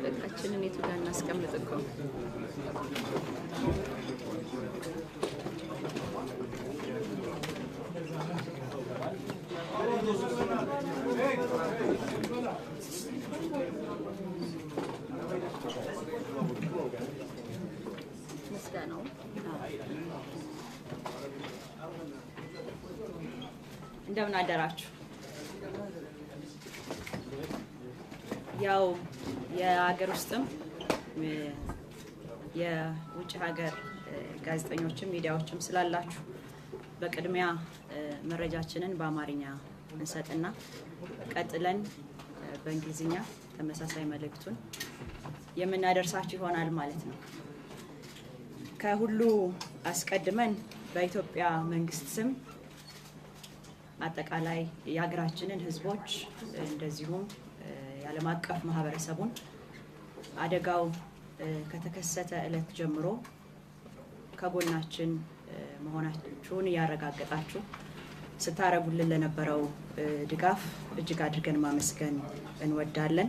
በቃችንን የቱ ጋር እናስቀምጥከው መስጋናው እንደምን አደራችሁ ያው የሀገር ውስጥም የውጭ ሀገር ጋዜጠኞችም ሚዲያዎችም ስላላችሁ በቅድሚያ መረጃችንን በአማርኛ እንሰጥና ቀጥለን በእንግሊዝኛ ተመሳሳይ መልእክቱን የምናደርሳችሁ ይሆናል ማለት ነው። ከሁሉ አስቀድመን በኢትዮጵያ መንግስት ስም አጠቃላይ የሀገራችንን ህዝቦች እንደዚሁም የዓለም አቀፍ ማህበረሰቡን አደጋው ከተከሰተ ዕለት ጀምሮ ከጎናችን መሆናችሁን ያረጋግጣችሁ ስታረጉልን ለነበረው ድጋፍ እጅግ አድርገን ማመስገን እንወዳለን።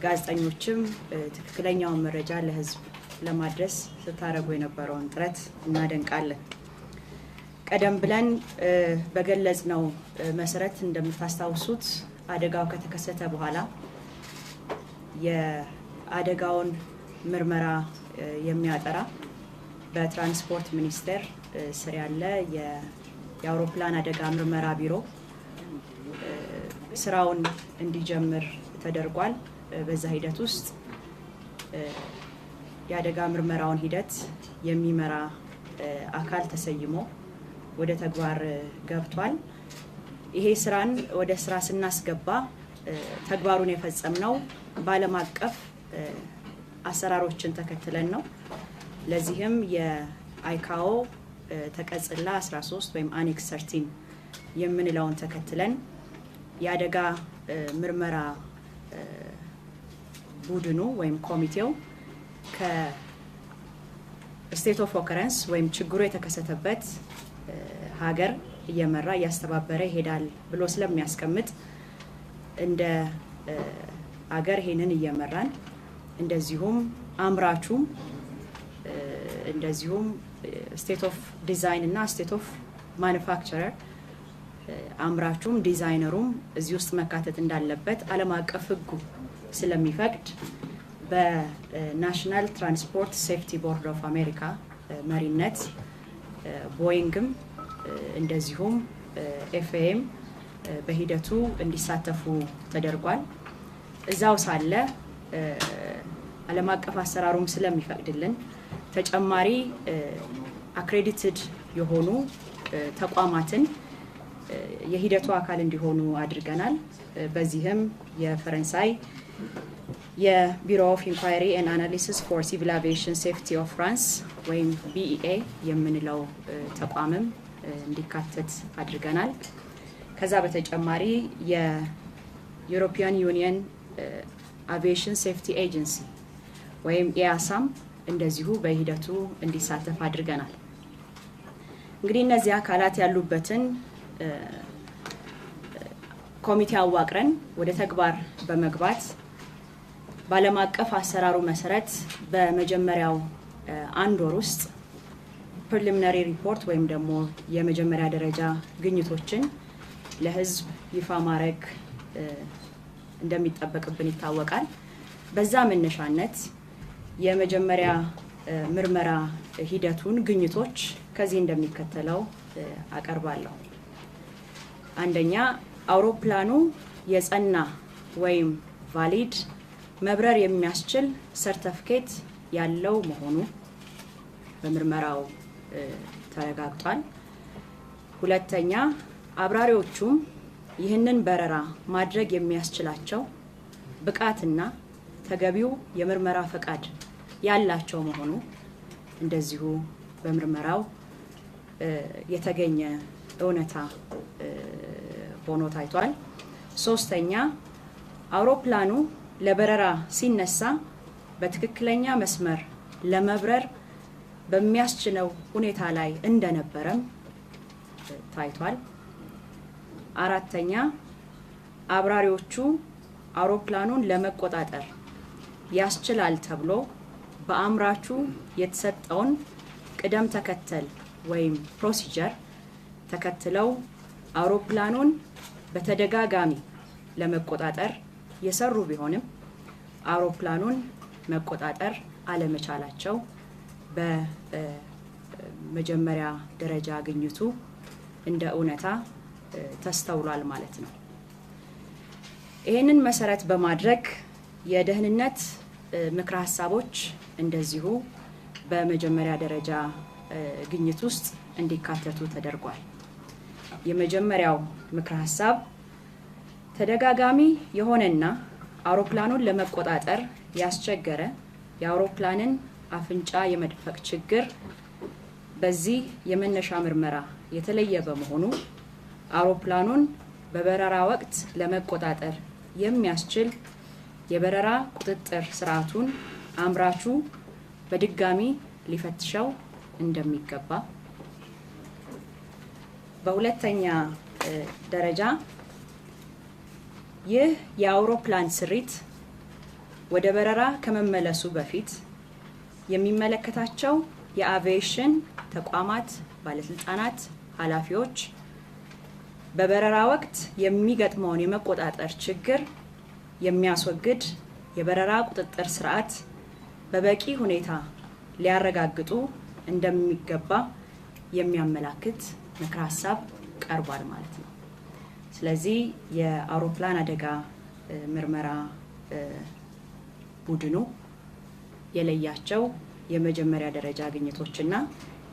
ጋዜጠኞችም ትክክለኛውን መረጃ ለህዝብ ለማድረስ ስታረጉ የነበረውን ጥረት እናደንቃለን። ቀደም ብለን በገለጽነው መሰረት እንደምታስታውሱት አደጋው ከተከሰተ በኋላ የአደጋውን ምርመራ የሚያጠራ በትራንስፖርት ሚኒስቴር ስር ያለ የአውሮፕላን አደጋ ምርመራ ቢሮ ስራውን እንዲጀምር ተደርጓል። በዛ ሂደት ውስጥ የአደጋ ምርመራውን ሂደት የሚመራ አካል ተሰይሞ ወደ ተግባር ገብቷል። ይሄ ስራን ወደ ስራ ስናስገባ ተግባሩን የፈጸምነው በዓለም አቀፍ አሰራሮችን ተከትለን ነው። ለዚህም የአይካኦ ተቀጽላ 13 ወይም አኔክስ 13 የምንለውን ተከትለን የአደጋ ምርመራ ቡድኑ ወይም ኮሚቴው ከስቴት ኦፍ ኦከረንስ ወይም ችግሩ የተከሰተበት ሀገር እየመራ እያስተባበረ ይሄዳል ብሎ ስለሚያስቀምጥ እንደ ሀገር ይሄንን እየመራን እንደዚሁም አምራቹም እንደዚሁም ስቴት ኦፍ ዲዛይን እና ስቴት ኦፍ ማኑፋክቸረር አምራቹም ዲዛይነሩም እዚህ ውስጥ መካተት እንዳለበት ዓለም አቀፍ ሕጉ ስለሚፈቅድ በናሽናል ትራንስፖርት ሴፍቲ ቦርድ ኦፍ አሜሪካ መሪነት ቦይንግም እንደዚሁም ኤፍኤም በሂደቱ እንዲሳተፉ ተደርጓል። እዛው ሳለ ዓለም አቀፍ አሰራሩም ስለሚፈቅድልን ተጨማሪ አክሬዲትድ የሆኑ ተቋማትን የሂደቱ አካል እንዲሆኑ አድርገናል። በዚህም የፈረንሳይ የቢሮ ኦፍ ኢንኳይሪ ኤንድ አናሊሲስ ፎር ሲቪል አቪዬሽን ሴፍቲ ኦፍ ፍራንስ ወይም ቢኢኤ የምንለው ተቋምም እንዲካተት አድርገናል። ከዛ በተጨማሪ የዩሮፒያን ዩኒየን አቪዬሽን ሴፍቲ ኤጀንሲ ወይም ኢያሳም እንደዚሁ በሂደቱ እንዲሳተፍ አድርገናል። እንግዲህ እነዚህ አካላት ያሉበትን ኮሚቴ አዋቅረን ወደ ተግባር በመግባት በዓለም አቀፍ አሰራሩ መሰረት በመጀመሪያው አንድ ወር ውስጥ ፕሪሊሚናሪ ሪፖርት ወይም ደግሞ የመጀመሪያ ደረጃ ግኝቶችን ለህዝብ ይፋ ማድረግ እንደሚጠበቅብን ይታወቃል። በዛ መነሻነት የመጀመሪያ ምርመራ ሂደቱን ግኝቶች ከዚህ እንደሚከተለው አቀርባለሁ። አንደኛ፣ አውሮፕላኑ የጸና ወይም ቫሊድ መብረር የሚያስችል ሰርቲፊኬት ያለው መሆኑ በምርመራው ተረጋግጧል። ሁለተኛ፣ አብራሪዎቹም ይህንን በረራ ማድረግ የሚያስችላቸው ብቃትና ተገቢው የምርመራ ፈቃድ ያላቸው መሆኑ እንደዚሁ በምርመራው የተገኘ እውነታ ሆኖ ታይቷል። ሶስተኛ፣ አውሮፕላኑ ለበረራ ሲነሳ በትክክለኛ መስመር ለመብረር በሚያስችለው ሁኔታ ላይ እንደነበረም ታይቷል። አራተኛ አብራሪዎቹ አውሮፕላኑን ለመቆጣጠር ያስችላል ተብሎ በአምራቹ የተሰጠውን ቅደም ተከተል ወይም ፕሮሲጀር ተከትለው አውሮፕላኑን በተደጋጋሚ ለመቆጣጠር የሰሩ ቢሆንም አውሮፕላኑን መቆጣጠር አለመቻላቸው በመጀመሪያ ደረጃ ግኝቱ እንደ እውነታ ተስተውሏል ማለት ነው። ይህንን መሰረት በማድረግ የደህንነት ምክረ ሀሳቦች እንደዚሁ በመጀመሪያ ደረጃ ግኝት ውስጥ እንዲካተቱ ተደርጓል። የመጀመሪያው ምክረ ሀሳብ ተደጋጋሚ የሆነና አውሮፕላኑን ለመቆጣጠር ያስቸገረ የአውሮፕላንን አፍንጫ የመድፈቅ ችግር በዚህ የመነሻ ምርመራ የተለየ በመሆኑ አውሮፕላኑን በበረራ ወቅት ለመቆጣጠር የሚያስችል የበረራ ቁጥጥር ስርዓቱን አምራቹ በድጋሚ ሊፈትሸው እንደሚገባ። በሁለተኛ ደረጃ ይህ የአውሮፕላን ስሪት ወደ በረራ ከመመለሱ በፊት የሚመለከታቸው የአቪዬሽን ተቋማት ባለስልጣናት፣ ኃላፊዎች በበረራ ወቅት የሚገጥመውን የመቆጣጠር ችግር የሚያስወግድ የበረራ ቁጥጥር ስርዓት በበቂ ሁኔታ ሊያረጋግጡ እንደሚገባ የሚያመላክት ምክረ ሀሳብ ቀርቧል ማለት ነው። ስለዚህ የአውሮፕላን አደጋ ምርመራ ቡድኑ የለያቸው የመጀመሪያ ደረጃ ግኝቶችና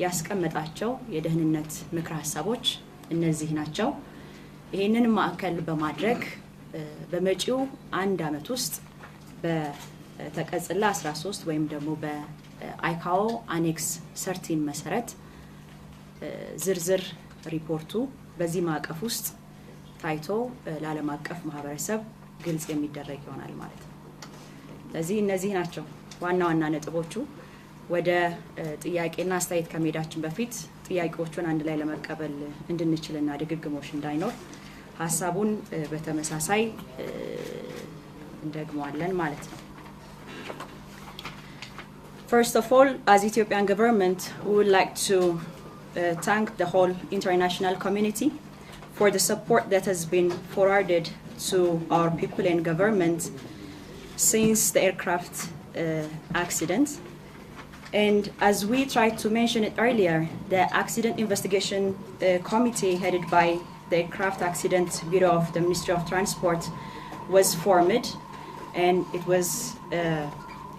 ያስቀመጣቸው የደህንነት ምክረ ሀሳቦች እነዚህ ናቸው። ይህንን ማዕከል በማድረግ በመጪው አንድ ዓመት ውስጥ በተቀጽላ 13 ወይም ደግሞ በአይካኦ አኔክስ 13 መሰረት ዝርዝር ሪፖርቱ በዚህ ማዕቀፍ ውስጥ ታይቶ ለዓለም አቀፍ ማህበረሰብ ግልጽ የሚደረግ ይሆናል ማለት ነው። ስለዚህ እነዚህ ናቸው ዋና ዋና ነጥቦቹ። ወደ ጥያቄና አስተያየት ከመሄዳችን በፊት ጥያቄዎቹን አንድ ላይ ለመቀበል እንድንችልና ድግግሞሽ እንዳይኖር ሀሳቡን በተመሳሳይ እንደግመዋለን ማለት ነው። First of all, as Ethiopian government, we would like to thank the whole international community for the support that has been forwarded to our people and government since the aircraft accident. And as we tried to mention it earlier, the accident investigation committee headed by the Aircraft Accident Bureau of the Ministry of Transport was formed, and it was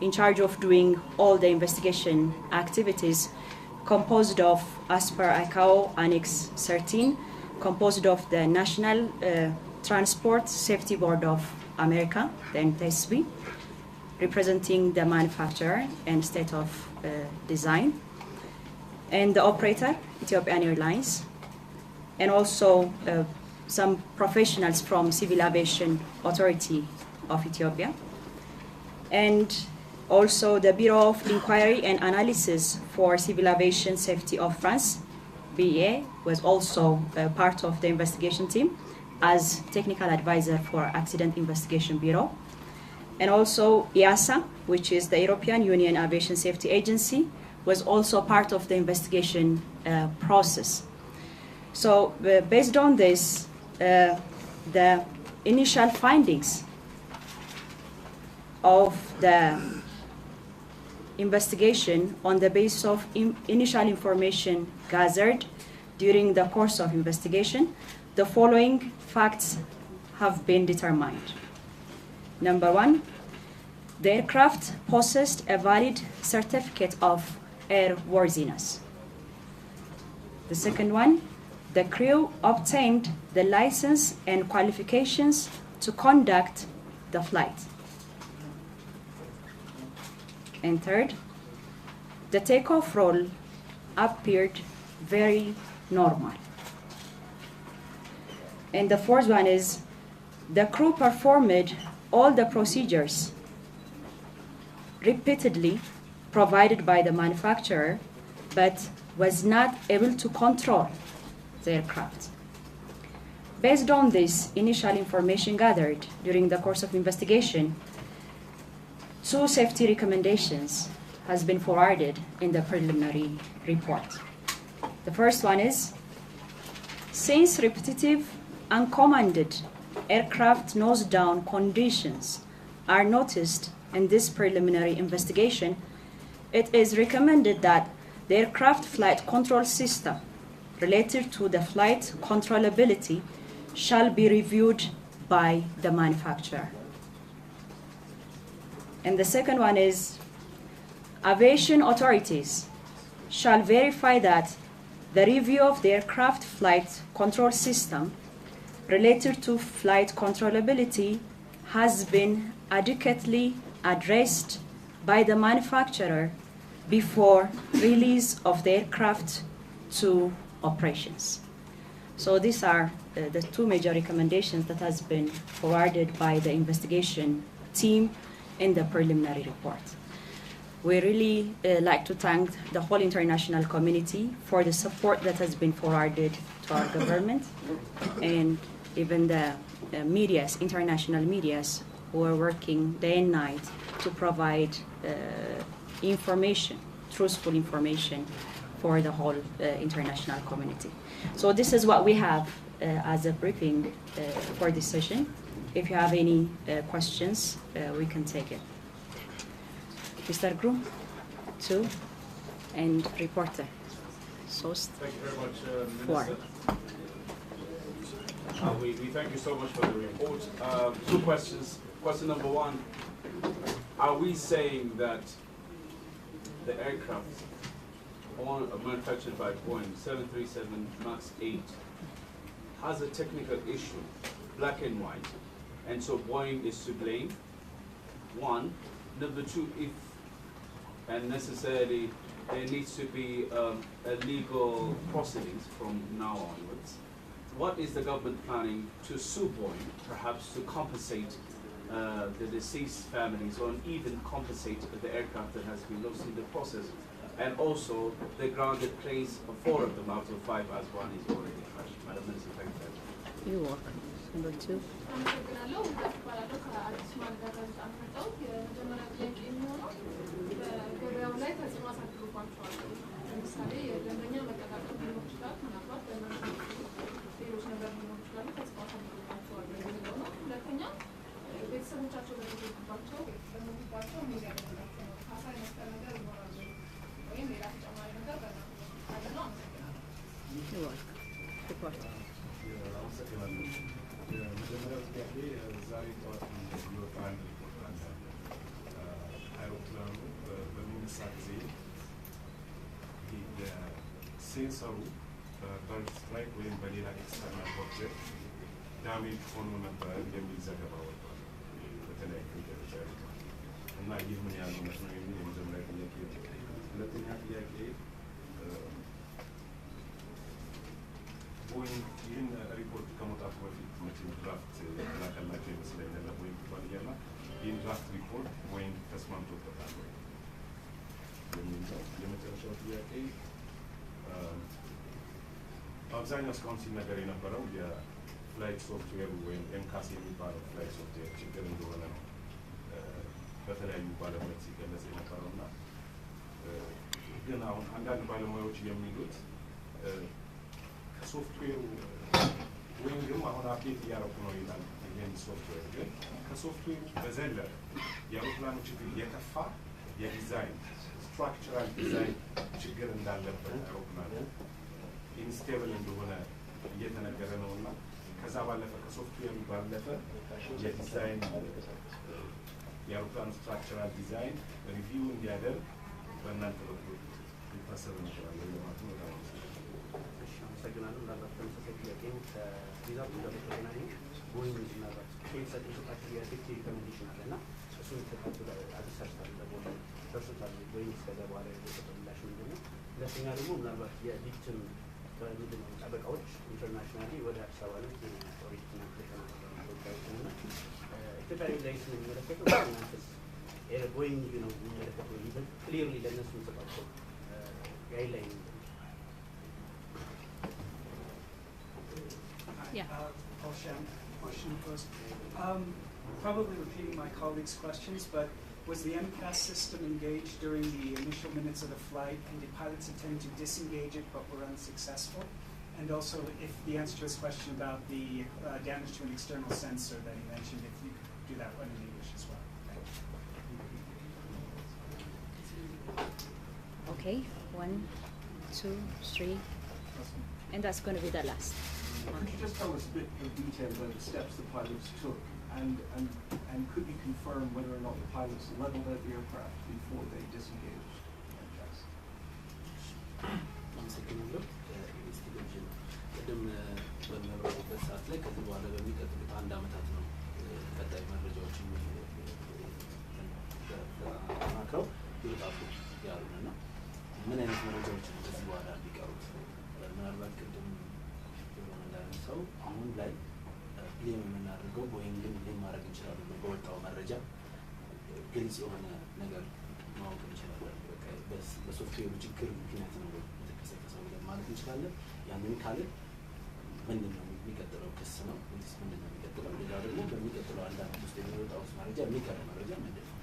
in charge of doing all the investigation activities, composed of, as per ICAO Annex 13, composed of the National Transport Safety Board of America, the NTSB, representing the manufacturer and state of design, and the operator, Ethiopian Airlines, and also some professionals from Civil Aviation Authority of Ethiopia, and also the Bureau of Inquiry and Analysis for Civil Aviation Safety of France, BEA, was also part of the investigation team as technical advisor for Accident Investigation Bureau. And also EASA, which is the European Union Aviation Safety Agency, was also part of the investigation process. So based on this, the initial findings of the investigation on the basis of initial information gathered during the course of investigation, the following facts have been determined. Number one, the aircraft possessed a valid certificate of airworthiness. The second one, the crew obtained the license and qualifications to conduct the flight. And third, the takeoff roll appeared very normal. And the fourth one is the crew performed all the procedures repeatedly provided by the manufacturer, but was not able to control the aircraft. Based on this initial information gathered during the course of investigation, 2 safety recommendations has been forwarded in the preliminary report. The first one is, since repetitive uncommanded aircraft nose-down conditions are noticed in this preliminary investigation, it is recommended that the aircraft flight control system related to the flight controllability shall be reviewed by the manufacturer. And the second one is, aviation authorities shall verify that the review of the aircraft flight control system related to flight controllability has been adequately addressed by the manufacturer before release of the aircraft to operations. So these are the 2 major recommendations that has been forwarded by the investigation team in the preliminary report. We really like to thank the whole international community for the support that has been forwarded to our government, and even the medias, international medias, who are working day and night to provide information, truthful information for the whole international community. So this is what we have as a briefing for this session. If you have any questions, we can take it. Mr. Groom, 2, and reporter. Sost. Thank you very much, Minister. We thank you so much for the report. 2 questions. Question number 1, are we saying that the aircraft manufactured by Boeing 737 MAX 8 has a technical issue, black and white, and so Boeing is to blame? 1. Number 2, if and necessarily there needs to be a legal proceedings from now onwards, what is the government planning to sue Boeing, perhaps to compensate the deceased families, or even compensate the aircraft that has been lost in the process, and also the grounded planes, 4 of them out of 5, as 1 is already crashed? Madam Minister, thank you. You walk. Number 2. የመጀመሪያው ጥያቄ ዛሬ ጠዋት የወጣ አንድ ሪፖርት አለ። አውሮፕላኑ በሚነሳ ጊዜ የሴንሰሩ በበርድ ስትራይክ ወይም በሌላ ኤክስተርናል ኦብጀክት ዳሜጅ ሆኖ ነበር የሚል ዘገባ ወጥቷል በተለያዩ ሚዲያዎች እና ይህ ምን ያህል እውነት ነው የሚል የመጀመሪያ ጥያቄ። ሁለተኛ ጥያቄ ቦይንግ ይህን ሪፖርት ከመውጣቱ በፊት መቼም ድራፍት የተላከላቸው ይመስለኛል ለቦይንግ ኩባንያና ይህን ድራፍት ሪፖርት ቦይንግ ተስማምቶበታል ወይ የሚል ነው። የመጨረሻው ጥያቄ በአብዛኛው እስካሁን ሲነገር የነበረው የፍላይት ሶፍትዌሩ ወይም ኤምካስ የሚባለው ፍላይት ሶፍትዌር ችግር እንደሆነ ነው በተለያዩ ባለሙያዎች ሲገለጽ የነበረው እና ግን አሁን አንዳንድ ባለሙያዎች የሚሉት ከሶፍትዌሩ ወይም ደግሞ አሁን አፕዴት እያደረጉ ነው ይላል ይህን ሶፍትዌር ግን ከሶፍትዌሩ በዘለለ የአውሮፕላኑ ችግር የከፋ የዲዛይን ስትራክቸራል ዲዛይን ችግር እንዳለበት አውሮፕላኑ ኢንስቴብል እንደሆነ እየተነገረ ነው እና ከዛ ባለፈ ከሶፍትዌሩ ባለፈ የዲዛይን የአውሮፕላኑ ስትራክቸራል ዲዛይን ሪቪው እንዲያደርግ በእናንተ በኩል ሊታሰብ ይችላል ማለት ነው። አመሰግናለሁ። ምናልባት ተመሳሳይ ጥያቄም ከሪዛልቱ ጋር በተገናኘ ቦይንግ ምናልባት የሰጣችሁ የሴፍቲ ሪኮሜንዴሽን አለ እና እሱን ተካቱ አዲሰርታል ለቦይንግ ደርሶታል ቦይንግ እስከዛ በኋላ የሰጠው ምላሽ ምንድን ነው? ሁለተኛ ደግሞ ምናልባት የቪክቲም ምንድን ነው ጠበቃዎች ኢንተርናሽናሊ ወደ አዲስ አበባ ላይ ኦሪጅና ክለተናና ኢትዮጵያ ኤርላይንስ ነው የሚመለከተው እናንተስ ቦይንግ ነው የሚመለከተው ክሊርሊ ለእነሱ የሚሰጣቸው ጋይድላይን Yeah. Question first. Probably repeating my colleagues' questions, but was the MCAS system engaged during the initial minutes of the flight, and did pilots attempt to disengage it but were unsuccessful? And also, if the answer to his question about the damage to an external sensor that he mentioned, if you could do that one in English as well. Thank you. Okay, 1, 2, 3, and that's going to be the last. Could you just tell us a bit of detail about the steps the pilots took, and could you confirm whether or not the pilots leveled out the aircraft before they disengaged? አመሰግናለሁ። ኢንቨስቲጌሽን ቅድም በሚያወሩበት ሰዓት ላይ ከዚህ በኋላ በሚቀጥሉት 1 ዓመታት ነው ቀጣይ መረጃዎችን ተጠናክረው ይወጣሉ ያሉና ምን አይነት መረጃዎች ነው ከዚህ በኋላ የሚቀሩት? ምናልባት ቅድም እንዳነሳው አሁን ላይ ክሌም የምናደርገው ቦይንግን ክሌም ማድረግ እንችላለን። በወጣው መረጃ ግልጽ የሆነ ነገር ማወቅ እንችላለን። በቃ በሶፍትዌሩ ችግር ምክንያት ነው የተከሰተው ብለን ማለት እንችላለን። ያንን ካለ ምንድን ነው የሚቀጥለው ክስ ነው ወይስ ምንድን ነው የሚቀጥለው? ሌላ ደግሞ በሚቀጥለው 1 ዓመት ውስጥ የሚወጣው መረጃ የሚቀር መረጃ ምንድን ነው?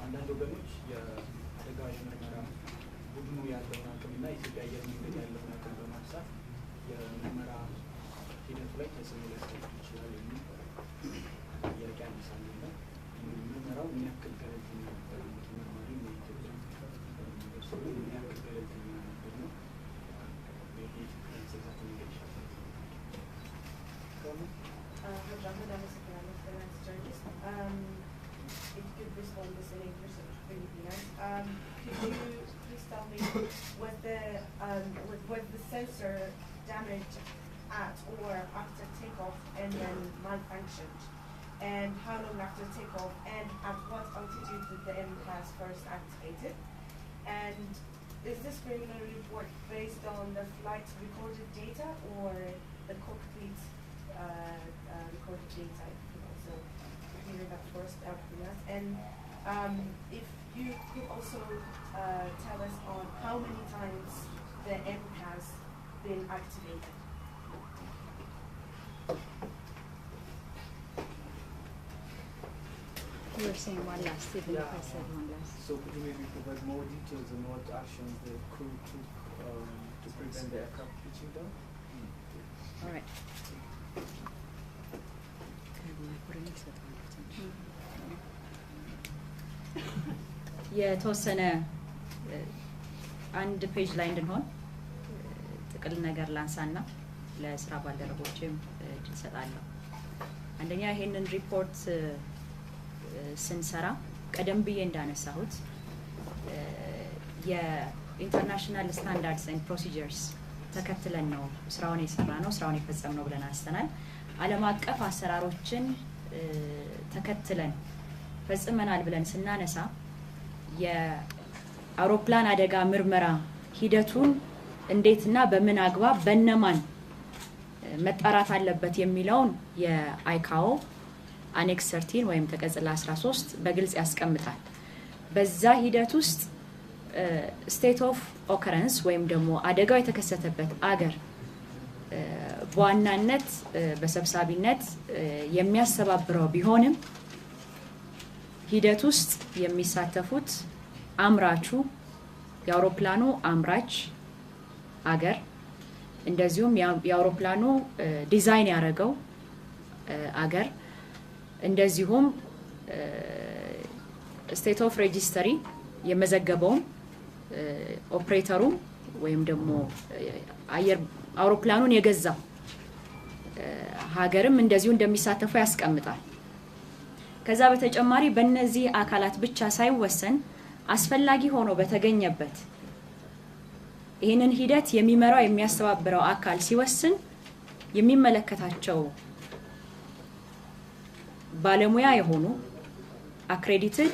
አንዳንድ ወገኖች የአደጋ የምርመራ ቡድኑ ያለውን አቅምና የኢትዮጵያ አየር መንገድ ያለውን አቅም በማንሳት የምርመራ ሂደቱ ላይ ተጽዕኖ ሊያሳድር ይችላል የሚል ጥያቄ አነሳለሁና ምርመራው ምን ያክል ገለልተኛ ነበር? ተመርማሪ የኢትዮጵያ ሰው ምን ያክል ገለልተኛ ነበር ነው የኢትዮጵያ እንስሳት መንገድ ይሻላል። If you could respond this in English, it would really be nice. Could you please tell me, was the sensor damaged at or after takeoff and then malfunctioned? And how long after takeoff, and at what altitude did the MCAS first activated? And is this preliminary report based on the flight recorded data or the cockpit recorded data? So hear that first after that. And if you could also tell us on how many times the M has been activated. You were saying one last, even if I said one last. So could you maybe provide more details on what actions the crew took to prevent the aircraft pitching down? All right. የተወሰነ አንድ ፔጅ ላይ እንድንሆን ጥቅል ነገር ላንሳና ለስራ ባልደረቦችም እድል ሰጣለሁ። አንደኛ ይሄንን ሪፖርት ስንሰራ ቀደም ብዬ እንዳነሳሁት የኢንተርናሽናል ስታንዳርድስ ኤንድ ፕሮሲጀርስ ተከትለን ነው ስራውን የሰራነው ስራውን የፈጸምነው ብለን አስተናል። ዓለም አቀፍ አሰራሮችን ተከትለን ፈጽመናል ብለን ስናነሳ የአውሮፕላን አደጋ ምርመራ ሂደቱን እንዴትና በምን አግባብ በእነማን መጣራት አለበት የሚለውን የአይካኦ አኔክስ 13 ወይም ተቀጽላ 13 በግልጽ ያስቀምጣል። በዛ ሂደት ውስጥ ስቴት ኦፍ ኦከረንስ ወይም ደግሞ አደጋው የተከሰተበት አገር በዋናነት በሰብሳቢነት የሚያስተባብረው ቢሆንም ሂደት ውስጥ የሚሳተፉት አምራቹ የአውሮፕላኑ አምራች አገር እንደዚሁም የአውሮፕላኑ ዲዛይን ያደረገው አገር እንደዚሁም ስቴት ኦፍ ሬጂስተሪ የመዘገበው ኦፕሬተሩ ወይም ደግሞ አውሮፕላኑን የገዛው ሀገርም እንደዚሁ እንደሚሳተፉ ያስቀምጣል። ከዛ በተጨማሪ በእነዚህ አካላት ብቻ ሳይወሰን አስፈላጊ ሆኖ በተገኘበት ይህንን ሂደት የሚመራው የሚያስተባብረው አካል ሲወስን የሚመለከታቸው ባለሙያ የሆኑ አክሬዲትድ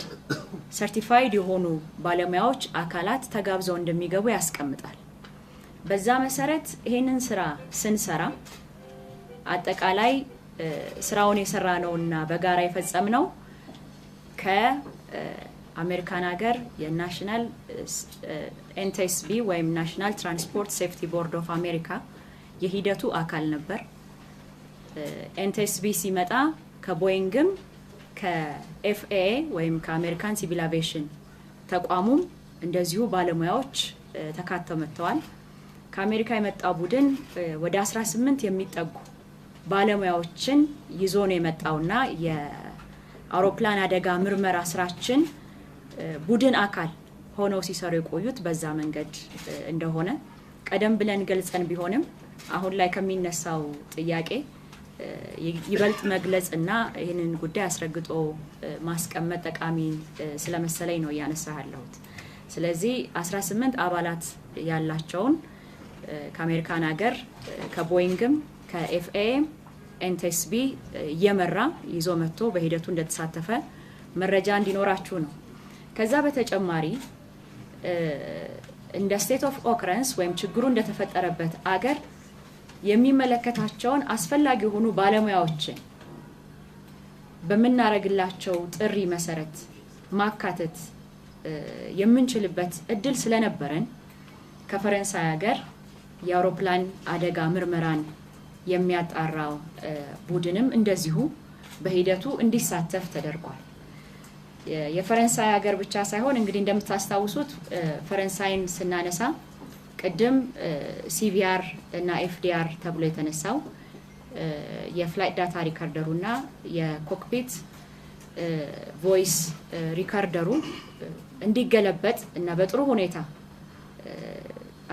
ሰርቲፋይድ የሆኑ ባለሙያዎች አካላት ተጋብዘው እንደሚገቡ ያስቀምጣል። በዛ መሰረት ይሄንን ስራ ስንሰራ አጠቃላይ ስራውን የሰራነውና በጋራ የፈጸምነው የአሜሪካን ሀገር የናሽናል ኤንቲኤስቢ ወይም ናሽናል ትራንስፖርት ሴፍቲ ቦርድ ኦፍ አሜሪካ የሂደቱ አካል ነበር። ኤንቲኤስቢ ሲመጣ ከቦይንግም ከኤፍኤኤ ወይም ከአሜሪካን ሲቪል አቪዬሽን ተቋሙም እንደዚሁ ባለሙያዎች ተካተው መጥተዋል። ከአሜሪካ የመጣው ቡድን ወደ 18 የሚጠጉ ባለሙያዎችን ይዞ ነው የመጣውና የአውሮፕላን አደጋ ምርመራ ስራችን ቡድን አካል ሆነው ሲሰሩ የቆዩት በዛ መንገድ እንደሆነ ቀደም ብለን ገልጸን ቢሆንም አሁን ላይ ከሚነሳው ጥያቄ ይበልጥ መግለጽና ይህንን ጉዳይ አስረግጦ ማስቀመጥ ጠቃሚ ስለመሰለኝ ነው ያነሳሁት። ስለዚህ 18 አባላት ያላቸውን ከአሜሪካን ሀገር ከቦይንግም ከኤፍኤኤ ኤንቲኤስቢ እየመራ ይዞ መጥቶ በሂደቱ እንደተሳተፈ መረጃ እንዲኖራችሁ ነው። ከዛ በተጨማሪ እንደ ስቴት ኦፍ ኦከረንስ ወይም ችግሩ እንደተፈጠረበት አገር የሚመለከታቸውን አስፈላጊ የሆኑ ባለሙያዎችን በመናረግላቸው ጥሪ መሰረት ማካተት የምንችልበት እድል ስለነበረን ከፈረንሳይ ሀገር የአውሮፕላን አደጋ ምርመራን የሚያጣራው ቡድንም እንደዚሁ በሂደቱ እንዲሳተፍ ተደርጓል። የፈረንሳይ ሀገር ብቻ ሳይሆን እንግዲህ እንደምታስታውሱት ፈረንሳይን ስናነሳ ቅድም ሲቪአር እና ኤፍዲአር ተብሎ የተነሳው የፍላይት ዳታ ሪከርደሩና የኮክፒት ቮይስ ሪከርደሩ እንዲገለበጥ እና በጥሩ ሁኔታ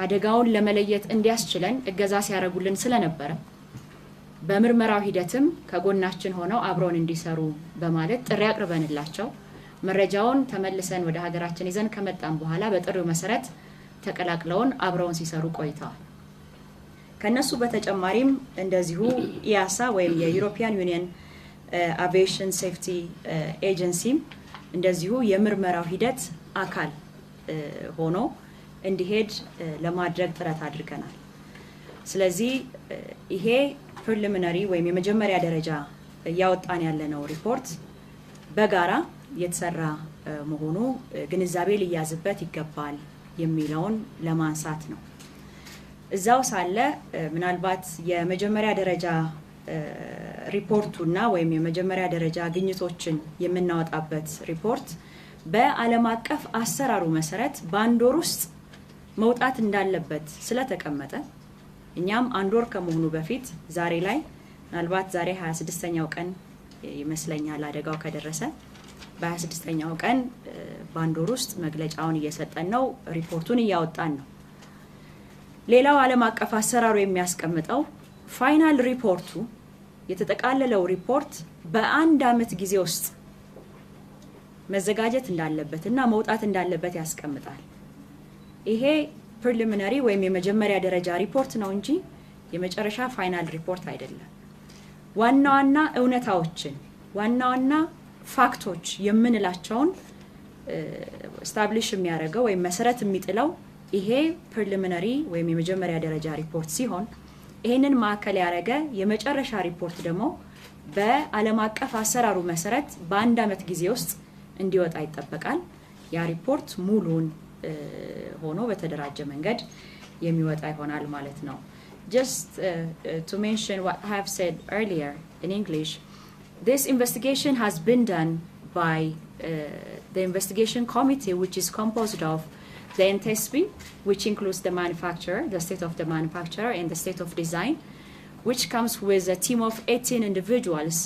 አደጋውን ለመለየት እንዲያስችለን እገዛ ሲያደርጉልን ስለነበረ በምርመራው ሂደትም ከጎናችን ሆነው አብረውን እንዲሰሩ በማለት ጥሪ አቅርበንላቸው መረጃውን ተመልሰን ወደ ሀገራችን ይዘን ከመጣን በኋላ በጥሪው መሰረት ተቀላቅለውን አብረውን ሲሰሩ ቆይተዋል። ከነሱ በተጨማሪም እንደዚሁ ኢያሳ ወይም የዩሮፒያን ዩኒየን አቪዬሽን ሴፍቲ ኤጀንሲም እንደዚሁ የምርመራው ሂደት አካል ሆኖ እንዲሄድ ለማድረግ ጥረት አድርገናል። ስለዚህ ይሄ ፕሪሊሚናሪ ወይም የመጀመሪያ ደረጃ ያወጣን ያለነው ሪፖርት በጋራ የተሰራ መሆኑ ግንዛቤ ሊያዝበት ይገባል የሚለውን ለማንሳት ነው። እዛው ሳለ ምናልባት የመጀመሪያ ደረጃ ሪፖርቱና ወይም የመጀመሪያ ደረጃ ግኝቶችን የምናወጣበት ሪፖርት በዓለም አቀፍ አሰራሩ መሰረት በአንድ ወር ውስጥ መውጣት እንዳለበት ስለተቀመጠ እኛም አንድ ወር ከመሆኑ በፊት ዛሬ ላይ ምናልባት ዛሬ 26ኛው ቀን ይመስለኛል አደጋው ከደረሰ በ26ኛው ቀን በአንድ ወር ውስጥ መግለጫውን እየሰጠን ነው፣ ሪፖርቱን እያወጣን ነው። ሌላው ዓለም አቀፍ አሰራሩ የሚያስቀምጠው ፋይናል ሪፖርቱ የተጠቃለለው ሪፖርት በአንድ አመት ጊዜ ውስጥ መዘጋጀት እንዳለበትና መውጣት እንዳለበት ያስቀምጣል። ይሄ ፕሪሊሚናሪ ወይም የመጀመሪያ ደረጃ ሪፖርት ነው እንጂ የመጨረሻ ፋይናል ሪፖርት አይደለም። ዋና ዋና እውነታዎችን ዋና ዋና ፋክቶች የምንላቸውን ስታብሊሽ የሚያደርገው ወይም መሰረት የሚጥለው ይሄ ፕሪሊሚናሪ ወይም የመጀመሪያ ደረጃ ሪፖርት ሲሆን ይሄንን ማዕከል ያደረገ የመጨረሻ ሪፖርት ደግሞ በዓለም አቀፍ አሰራሩ መሰረት በአንድ አመት ጊዜ ውስጥ እንዲወጣ ይጠበቃል። ያ ሪፖርት ሙሉን ሆኖ በተደራጀ መንገድ የሚወጣ ይሆናል ማለት ነው። Just to mention what I have said earlier in English, this investigation has been done by the investigation committee, which is composed of the NTSB, which includes the manufacturer, the state of the manufacturer, and the state of design, which comes with a team of 18 individuals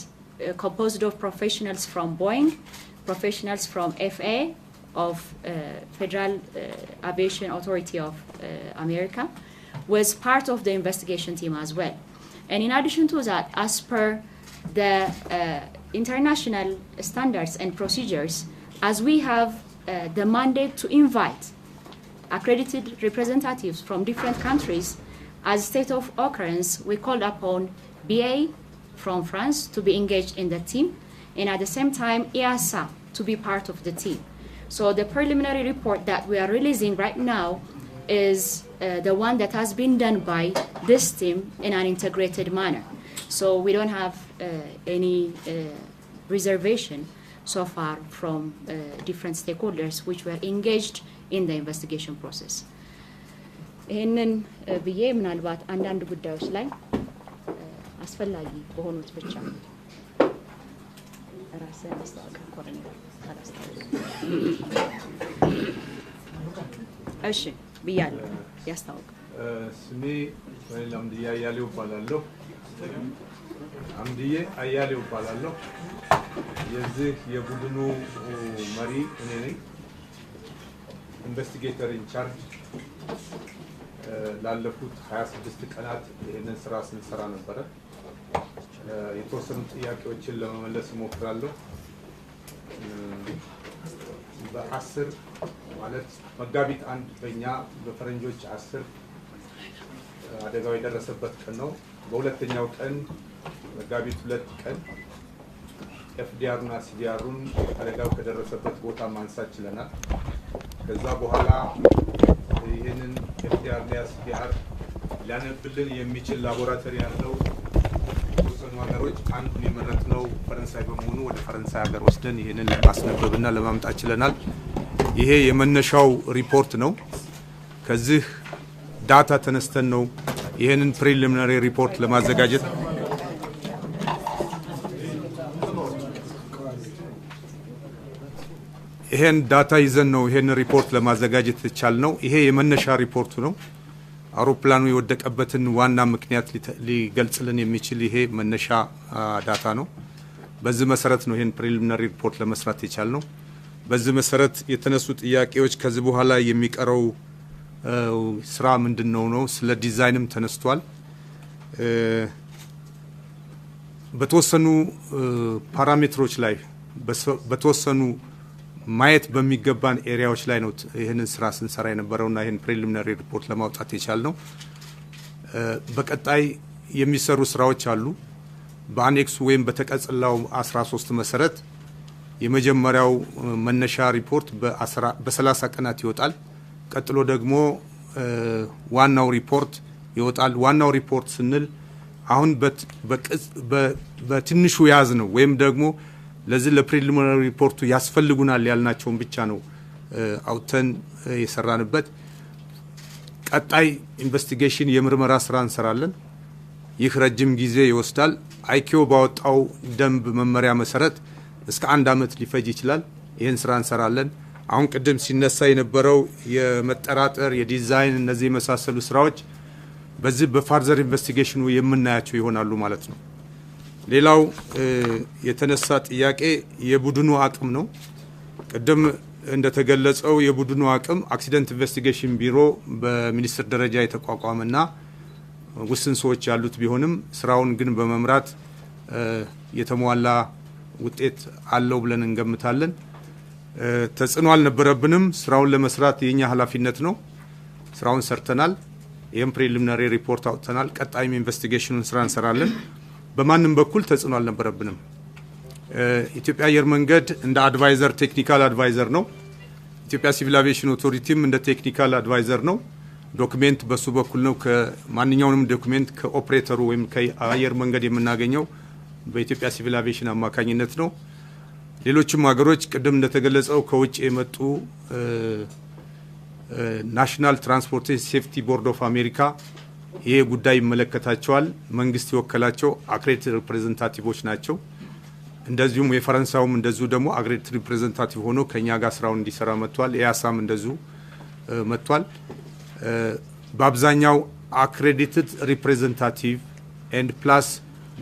composed of professionals from Boeing, professionals from FAA, of Federal Aviation Authority of America, was part of the investigation team as well. And in addition to that, as per the international standards and procedures, as we have the mandate to invite accredited representatives from different countries, as state of occurrence, we called upon BA from France to be engaged in the team, and at the same time, EASA to be part of the team. So the preliminary report that we are releasing right now is the one that has been done by this team in an integrated manner. So we don't have any reservation. so far from different stakeholders which were engaged in the investigation process. ይህንን ብዬ ምናልባት አንዳንድ ጉዳዮች ላይ አስፈላጊ በሆኑት ብቻ ራስን አስተዋወቅ ኮርኔል እሺ ብያለሁ ያስተዋወቅ ስሜ ወይል አምድዬ አያሌው እባላለሁ አምድዬ አያሌው እባላለሁ የዚህ የቡድኑ መሪ እኔ ነኝ ኢንቨስቲጌተር ኢን ቻርጅ ላለፉት 26 ቀናት ይሄንን ስራ ስንሰራ ነበር የተወሰኑ ጥያቄዎችን ለመመለስ ሞክራለሁ በ10 ማለት መጋቢት 1 በእኛ በፈረንጆች 10 አደጋው የደረሰበት ቀን ነው በሁለተኛው ቀን መጋቢት 2 ቀን ኤፍዲአር እና ሲዲአሩን አደጋው ከደረሰበት ቦታ ማንሳት ችለናል ከዛ በኋላ ይሄንን ኤፍዲአር እና ሲዲአር ሊያነብልን የሚችል ላቦራቶሪ ያለው የተወሰኑ ሀገሮች አንዱን የመረጥነው ፈረንሳይ በመሆኑ ወደ ፈረንሳይ ሀገር ወስደን ይሄንን ለማስነበብና ለማምጣት ችለናል ይሄ የመነሻው ሪፖርት ነው ከዚህ ዳታ ተነስተን ነው ይሄንን ፕሪሊሚናሪ ሪፖርት ለማዘጋጀት ይሄን ዳታ ይዘን ነው ይሄን ሪፖርት ለማዘጋጀት የቻልነው ይሄ የመነሻ ሪፖርቱ ነው አውሮፕላኑ የወደቀበትን ዋና ምክንያት ሊገልጽልን የሚችል ይሄ መነሻ ዳታ ነው በዚህ መሰረት ነው ይሄን ፕሪሊሚናሪ ሪፖርት ለመስራት የቻልነው በዚህ መሰረት የተነሱ ጥያቄዎች ከዚህ በኋላ የሚቀረው ስራ ምንድነው ነው ስለ ዲዛይንም ተነስቷል በተወሰኑ ፓራሜትሮች ላይ በተወሰኑ ማየት በሚገባን ኤሪያዎች ላይ ነው ይሄንን ስራ ስንሰራ የነበረውና ይሄን ፕሪሊሚናሪ ሪፖርት ለማውጣት የቻልነው በቀጣይ የሚሰሩ ስራዎች አሉ በአኔክሱ ወይም በተቀጽላው 13 መሰረት የመጀመሪያው መነሻ ሪፖርት በ30 ቀናት ይወጣል ቀጥሎ ደግሞ ዋናው ሪፖርት ይወጣል ዋናው ሪፖርት ስንል አሁን በትንሹ ያዝ ነው ወይም ደግሞ ለዚህ ለፕሪሊሚናሪ ሪፖርቱ ያስፈልጉናል ያልናቸውን ብቻ ነው አውተን የሰራንበት ቀጣይ ኢንቨስቲጌሽን የምርመራ ስራ እንሰራለን ይህ ረጅም ጊዜ ይወስዳል አይኪኦ ባወጣው ደንብ መመሪያ መሰረት እስከ 1 አመት ሊፈጅ ይችላል ይሄን ስራ እንሰራለን አሁን ቅድም ሲነሳ የነበረው የመጠራጠር የዲዛይን እነዚህ የመሳሰሉ ስራዎች በዚህ በፋርዘር ኢንቨስቲጌሽኑ የምናያቸው ይሆናሉ ማለት ነው ሌላው የተነሳ ጥያቄ የቡድኑ አቅም ነው ቅድም እንደተገለጸው የቡድኑ አቅም አክሲደንት ኢንቨስቲጌሽን ቢሮ በሚኒስትር ደረጃ የተቋቋመና ውስን ሰዎች ያሉት ቢሆንም ስራውን ግን በመምራት የተሟላ ውጤት አለው ብለን እንገምታለን ተጽዕኖ አልነበረብንም ስራውን ለመስራት የኛ ኃላፊነት ነው ስራውን ሰርተናል ይሄን ፕሪሊሚናሪ ሪፖርት አውጥተናል ቀጣይም ኢንቨስቲጌሽኑን ስራ እንሰራለን በማንም በኩል ተጽዕኖ አልነበረብንም ኢትዮጵያ አየር መንገድ እንደ አድቫይዘር ቴክኒካል አድቫይዘር ነው ኢትዮጵያ ሲቪል አቪዬሽን ኦቶሪቲም እንደ ቴክኒካል አድቫይዘር ነው ዶክመንት በሱ በኩል ነው ከማንኛውንም ዶክመንት ከኦፕሬተሩ ወይም ከአየር መንገድ የምናገኘው በኢትዮጵያ ሲቪል አቪዬሽን አማካኝነት ነው ሌሎችም ሀገሮች ቅድም እንደተገለጸው ከውጭ የመጡ ናሽናል ትራንስፖርቴሽን ሴፍቲ ቦርድ ኦፍ አሜሪካ ይሄ ጉዳይ ይመለከታቸዋል መንግስት ይወከላቸው አክሬዲትድ ሪፕሬዘንታቲቮች ናቸው እንደዚሁም የፈረንሳዩም እንደዚሁ ደግሞ አክሬዲትድ ሪፕሬዘንታቲቭ ሆኖ ከኛ ጋር ስራውን እንዲሰራ መጥቷል ያሳም እንደዚሁ መጥቷል በአብዛኛው አክሬዲትድ ሪፕሬዘንታቲቭ ኤንድ ፕላስ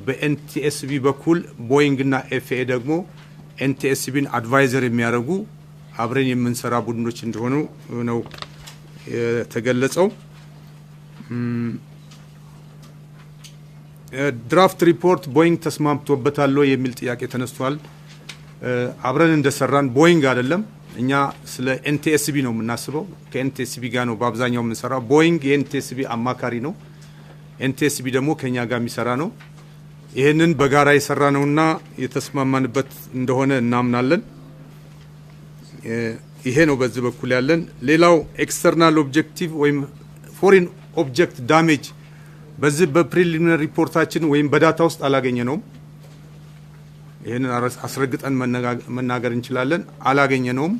በኤንቲኤስቢ በኩል ቦይንግ እና ኤፍኤ ደግሞ ኤንቲኤስቢን አድቫይዘር የሚያደርጉ አብረን የምንሰራ ቡድኖች እንደሆኑ ነው የተገለጸው ድራፍት ሪፖርት ቦይንግ ተስማምቶበታል የሚል ጥያቄ ተነስቷል አብረን እንደሰራን ቦይንግ አይደለም እኛ ስለ ኤንቲኤስቢ ነው የምናስበው ከኤንቲኤስቢ ጋር ነው በአብዛኛው የምንሰራው ቦይንግ የኤንቲኤስቢ አማካሪ ነው ኤንቲኤስቢ ደግሞ ከኛ ጋር የሚሰራ ነው ይሄንን በጋራ የሰራ ነውና የተስማማንበት እንደሆነ እናምናለን ይሄ ነው በዚህ በኩል ያለን ሌላው ኤክስተርናል ኦብጀክቲቭ ወይም ፎሪን ኦብጀክት ዳሜጅ በዚህ በፕሪሊሚናሪ ሪፖርታችን ወይም በዳታ ውስጥ አላገኘ ነው ይሄንን አስረግጠን መናገር እንችላለን። አላገኘነውም።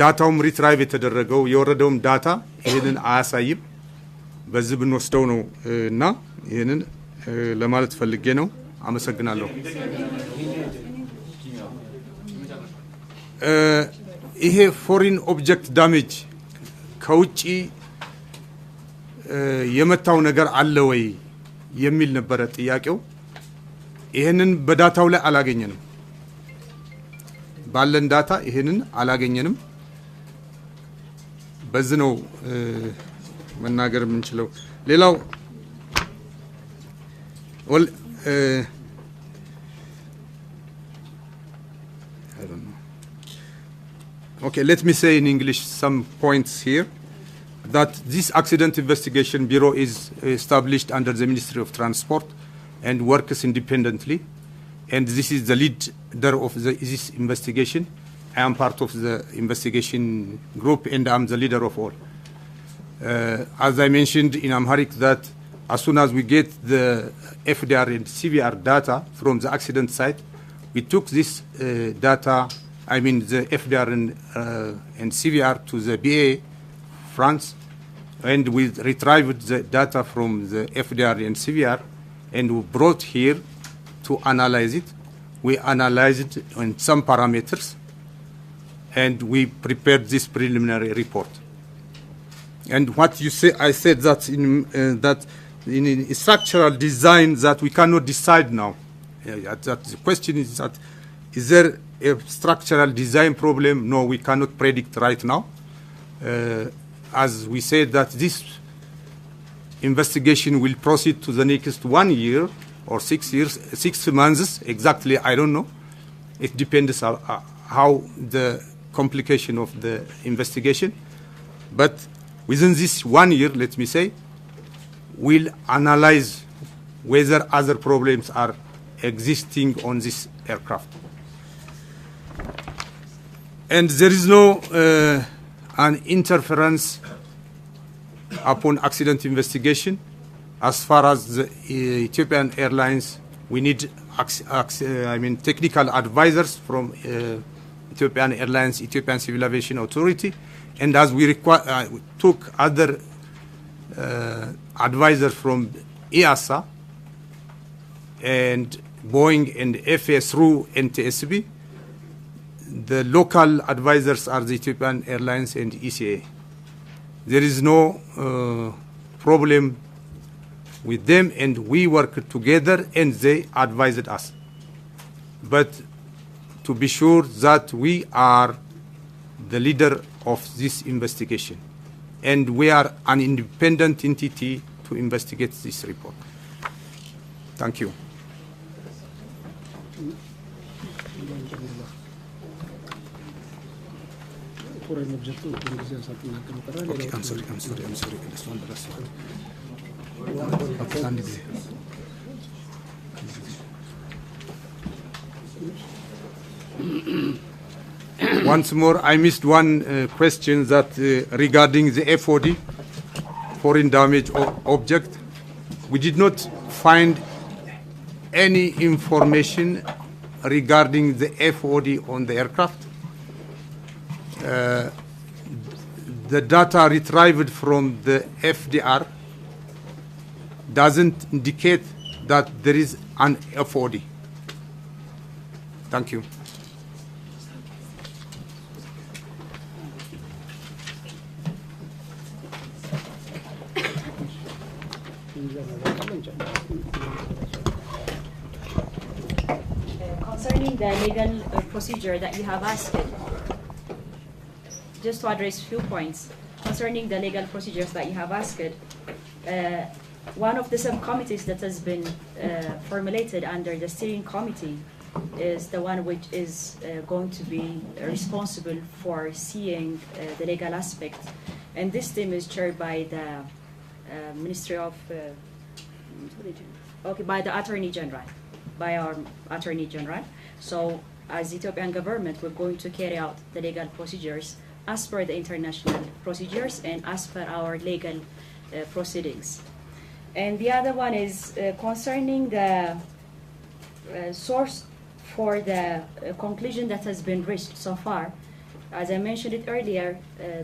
ዳታውም ሪትራይቭ የተደረገው የወረደውም ዳታ ይሄንን አያሳይም። በዚህ ብንወስደው ነው እና ይሄንን ለማለት ፈልጌ ነው። አመሰግናለሁ። ይሄ ፎሪን ኦብጀክት ዳሜጅ ከውጪ የመታው ነገር አለ ወይ የሚል ነበረ ጥያቄው። ይሄንን በዳታው ላይ አላገኘንም። ባለን ዳታ ይሄንን አላገኘንም። በዚህ ነው መናገር የምንችለው። ሌላው Okay, let me say in English some points here, that this accident investigation bureau is established under the Ministry of Transport and works independently, and this is the leader of this investigation. I am part of the investigation group and I am the leader of all. As I mentioned in Amharic, that as soon as we get the FDR and CVR data from the accident site, we took this data, I mean the FDR and CVR to the BA France, and we retrieved the data from the FDR and CVR and we brought here to analyze it. We analyzed it on some parameters and we prepared this preliminary report. And what you say, I said that in structural design that we cannot decide now. That the question is that is there a structural design problem? No, we cannot predict right now. As we said that this investigation will proceed to the next 1 year or 6 years, 6 months exactly. I don't know. It depends on how the complication of the investigation. But within this 1 year, let me say, we'll analyze whether other problems are existing on this aircraft. And there is no an interference upon accident investigation. As far as the Ethiopian Airlines, we need technical advisors from Ethiopian Airlines, Ethiopian Civil Aviation Authority, and as we took other advisors from EASA and Boeing and FAA through NTSB, the local advisors are the Ethiopian Airlines and ECA. There is no problem with them, and we work together and they advised us. But to be sure that we are the leader of this investigation and we are an independent entity to investigate this report. Thank you. Okay, I'm sorry. This one, the last one. Once more, I missed one question that regarding the FOD, foreign damage object. We did not find any information regarding the FOD on the aircraft. The data retrieved from the FDR doesn't indicate that there is an FOD. Thank you. Concerning the legal procedure that you have asked, just to address a few points concerning the legal procedures that you have asked. One of the subcommittees that has been formulated under the steering committee is the one which is going to be responsible for seeing the legal aspect. And this team is chaired by the Ministry of, by the Attorney General, by our Attorney General. So as Ethiopian government, we're going to carry out the legal procedures as per the international procedures and as per our legal proceedings. And the other one is concerning the source for the conclusion that has been reached so far. As I mentioned it earlier,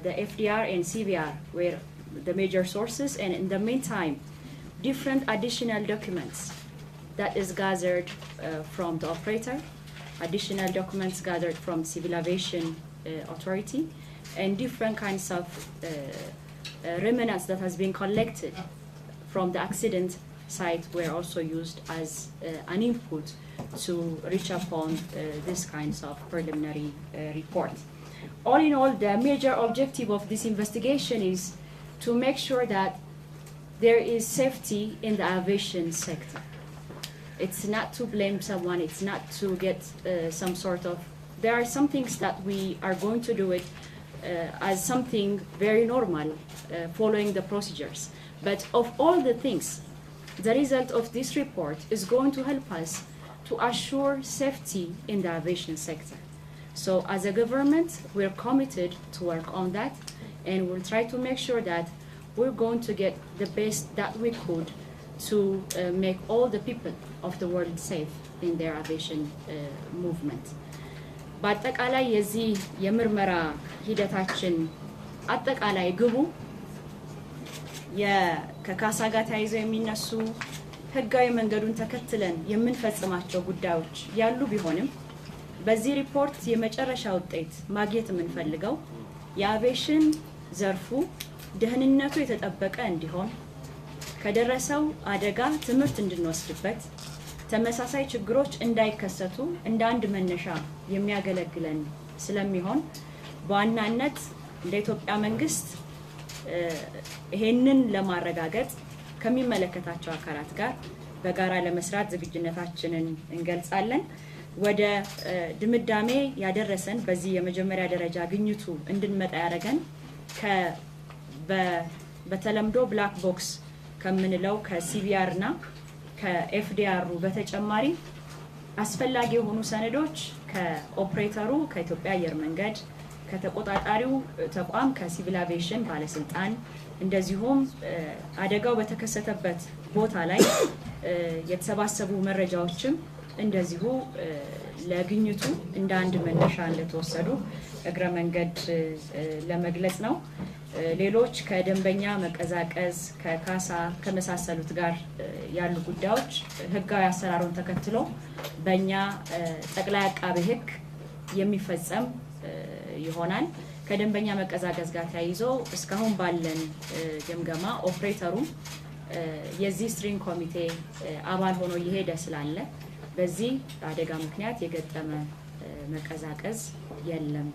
the FDR and CVR were the major sources, and in the meantime, different additional documents that is gathered from the operator, additional documents gathered from Civil Aviation Authority, and different kinds of remnants that has been collected from the accident site were also used as an input to reach upon this kinds of preliminary report. All in all, the major objective of this investigation is to make sure that there is safety in the aviation sector. It's not to blame someone, it's not to get some sort of, there are some things that we are going to do it as something very normal, following the procedures. But of all the things, the result of this report is going to help us to assure safety in the aviation sector. So as a government, we're committed to work on that, and we'll try to make sure that we're going to get the best that we could to make all the people of the world safe in their aviation movement. በአጠቃላይ የዚህ የምርመራ ሂደታችን አጠቃላይ ግቡ ከካሳ ጋር ተያይዘው የሚነሱ ህጋዊ መንገዱን ተከትለን የምንፈጽማቸው ጉዳዮች ያሉ ቢሆንም በዚህ ሪፖርት የመጨረሻ ውጤት ማግኘት የምንፈልገው የአቪዬሽን ዘርፉ ደህንነቱ የተጠበቀ እንዲሆን ከደረሰው አደጋ ትምህርት እንድንወስድበት ተመሳሳይ ችግሮች እንዳይከሰቱ እንደ አንድ መነሻ የሚያገለግለን ስለሚሆን በዋናነት እንደ ኢትዮጵያ መንግስት ይሄንን ለማረጋገጥ ከሚመለከታቸው አካላት ጋር በጋራ ለመስራት ዝግጁነታችንን እንገልጻለን። ወደ ድምዳሜ ያደረሰን በዚህ የመጀመሪያ ደረጃ ግኝቱ እንድንመጣ ያደረገን በተለምዶ ብላክ ቦክስ ከምንለው ከሲቪአር እና ከኤፍዲአር በተጨማሪ አስፈላጊ የሆኑ ሰነዶች ከኦፕሬተሩ ከኢትዮጵያ አየር መንገድ ከተቆጣጣሪው ተቋም ከሲቪል አቪዬሽን ባለስልጣን እንደዚሁም አደጋው በተከሰተበት ቦታ ላይ የተሰባሰቡ መረጃዎችም እንደዚሁ ለግኝቱ እንደ አንድ መነሻ እንደተወሰዱ እግረ መንገድ ለመግለጽ ነው። ሌሎች ከደንበኛ መቀዛቀዝ ከካሳ ከመሳሰሉት ጋር ያሉ ጉዳዮች ህጋዊ አሰራሩን ተከትሎ በእኛ ጠቅላይ አቃቤ ህግ የሚፈጸም ይሆናል። ከደንበኛ መቀዛቀዝ ጋር ተያይዞ እስካሁን ባለን ግምገማ ኦፕሬተሩ የዚህ ስትሪንግ ኮሚቴ አባል ሆኖ እየሄደ ስላለ በዚህ አደጋ ምክንያት የገጠመ መቀዛቀዝ የለም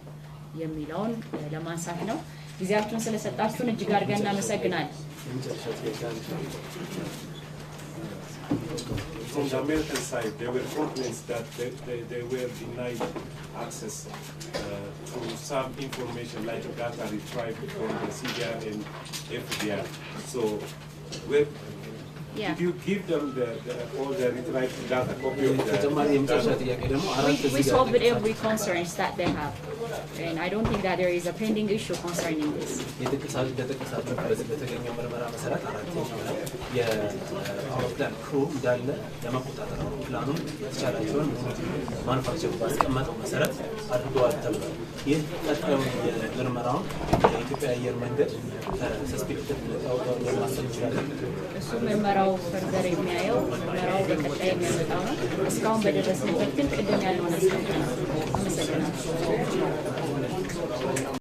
የሚለውን ለማንሳት ነው። ጊዜያችሁን ስለሰጣችሁን እጅግ አድርገን እናመሰግናለን። From the American side, there were complaints that they were denied access to some information like data retrieved from the CDR and FDR. So, did you give them all the retrieved data, copy of the We solved every concerns that they have. And I don't think that there is a pending issue concerning this. የአውሮፕላን ክሩ እንዳለ ለመቆጣጠር አውሮፕላኑን የተቻላቸውን ማኑፋክቸር ባስቀመጠው መሰረት አድርገዋል ተብሏል። ይህ ቀጣዩ የምርመራውን የኢትዮጵያ አየር መንገድ ከሰስፔክትድ ለማሰብ ይችላል። እሱ ምርመራው ፈርዘር የሚያየው ምርመራው በቀጣይ የሚያመጣው ነው። እስካሁን በደረስንበት ግን ቅድም ያልሆነ አመሰግናለሁ።